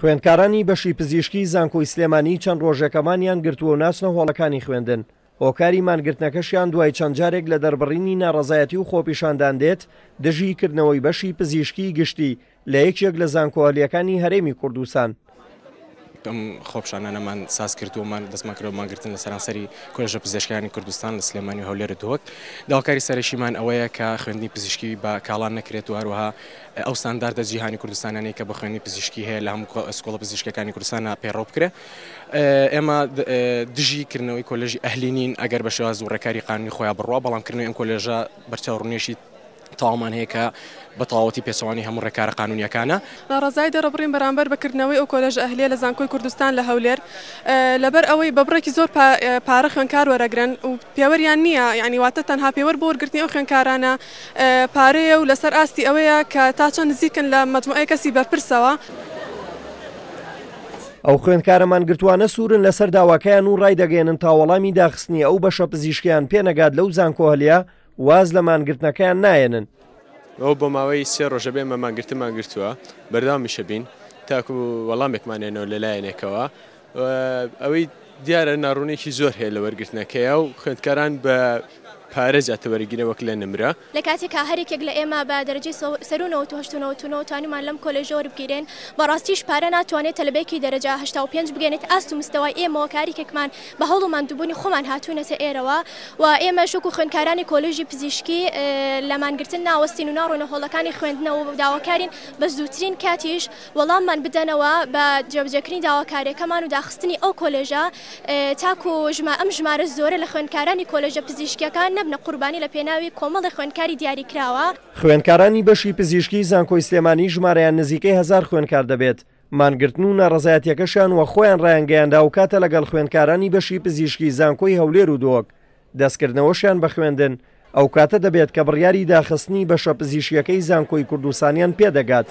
خوێندکارانی بەشی پزیشکی زانکۆی سلێمانی چەند ڕۆژێکەمانیان گرتووە و ناچنە هۆڵەکانی خوێندن. هۆکاری مانگرتنەکەشیان دوای چەند جارێک لە دەربڕینی ناڕەزایەتی و خۆپیشاندان دێت دژی کردنەوەی بەشی پزیشکی گشتی لە یەکێک لە زانکۆهەلیەکانی هەرێمی کوردستان. خۆپیشاندانەمان ساز کردووەمان دەستمان کردەوە مانگرتن لە سەرانسەری کۆلێژە پزیشکیانی کوردستان لە سلێمانی و هەولێر دووەک. داواکاری سەرەکیمان ئەوەیە کە خوێندنی پزیشکی بە کاڵان نەکرێت و هەروەها ئەو ستانداردە جیهانی کوردستانیانەی کە بە خوێندنی پزیشکی هەیە لە هەموو ئەسکۆڵە پزیشکەکانی کوردستان پێڕۆ بکرێ. ئێمە دژی کردنەوەی کۆلێژی ئەهلینین ئەگەر بە شێوازی و ڕێکاری قانونی خۆیان بڕوا، بەڵام کردنەوەی ئەم کۆلێژە بەرچاوڕوونیەشی تاوامان هەیە کە بە تەواوەتی پێچەوانی هەموو ڕێکارە قانونیەکانە. ناڕەزای دەرەبڕین بەرامبەر بەکردنەوەی ئەو کۆلێژە ئەهلیە لە زانکۆی کوردستان لە هەولێر لەبەر ئەوەی بە بڕێکی زۆر پارە خوێندکار وەرەگرن و پێوەریان نییە، یعنی واتە تەنها پێوەر بۆ وەرگرتنی ئەو خوێندکارانە پارەیە و لەسەر ئاستی ئەوەیە کە تا چەند نزیکن لە مەجموعەی کەسی بەرپرسەوە. ئەو خوێندکارەمان گرتووانە سوورن لەسەر داواکەیان و ڕای دەگەێنن تا وەڵامی داخستنی ئەو بەشە پزیشکیان پێنەگات لەو زانکۆهەلیە واز لە مانگرتنەکەیان نایەنن. ئەو بۆ ماوەی 3 ڕۆژە بێ مەمانگرتمان گرتووە بەرداوامیشە بین تاکو وەڵامێکمانێنەوە لەلایەنێکەوە. ئەوەی دیارە ناڕوونێکی زۆر هەیە لە وەرگرتنەکەیە و خوێندکاران بە پارە جاتە وەرگینە وەک لە نمرە. لە کاتێکا هەرێکێک لە ئێمە بە دەرەجەی سەرونەوە توانیمان لەم کۆلێژە وەربگیرێن، بەڕاستیش پارە ناتوانێت تەلەبێکی دەرەجە 85 بگەنێت ئاست و مستەوای ئێمەوە کاریکێکمان بە هەوڵ و ماندووبوونی خۆمان هاتوونەتە ئێرەوە و ئێمە شوک و خوێندکارانی کۆلێژی پزیشکی لە مانگرتن ناوەستین و ناڕۆنە هۆڵەکانی خوێندنەوە و داواکارین بە زووترین کاتیش وەڵاممان بدەنەوە بە جێبەجێکردنی داواکاریەکەمان و داخستنی ئەو کۆلێژە تاکو ئەم ژمارە زۆرە لە خوێندکارانی کۆلێژە پزیشکیەکان نەبنە قوربانی لە پێناوی کۆمەڵی خوێندکاری دیاریکراوە. خوێندکارانی بەشی پزیشکی زانکۆی سلێمانی ژمارەیان نزیکەی 1000 خوێندکار دەبێت. مانگرتن و ناڕەزایەتیەکەشان وە خۆیان ڕایانگەیاندا و کاتە لەگەڵ خوێندکارانی بەشی پزیشکی زانکۆی هەولێر و دۆک دەستکردنەوەشیان بە خوێندن ئەو کاتە دەبێت کە بڕیاری داخستنی بەشە پزیشکیەکەی زانکۆی کوردستانیان پێدەگات.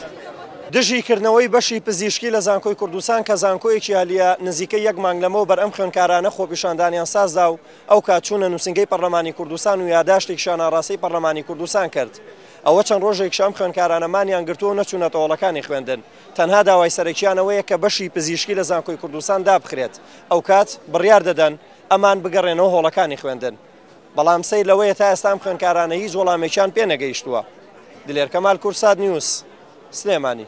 دژیکردنەوەی بەشی پزیشکی لە زانکۆی کوردستان کە زانکۆیەکی عالیە نزیکەی 1 مانگ لەمەوە بەرئەم خوێندکارانە خۆپیشاندانیان سازدا و ئەو کاتچوونە نووسنگەی پەرلەمانی کوردستان و یاداشتێکی شاناڕاستی پەرلەمانی کوردستان کرد. ئەوە چەند ڕۆژێک شەم خوێندکارانەمانیان گرتووە نەچوونەتە هۆڵەکانی خوێندن. تەنها داوای سەرەکیانەوەیە کە بەشی پزیشکی لە زانکۆی کوردستان دابخرێت. ئەو کات بڕیار دەدەن ئەمان بگەڕێنەوە هۆڵەکانی خوێندن. بەڵام سەیر لەوەیە تا ئێستا ئەم خوێندکارانە هیچ وەڵامێکیان پێ نەگەیشتووە. دلێر کەمال کورساد نیوز سلێمانی.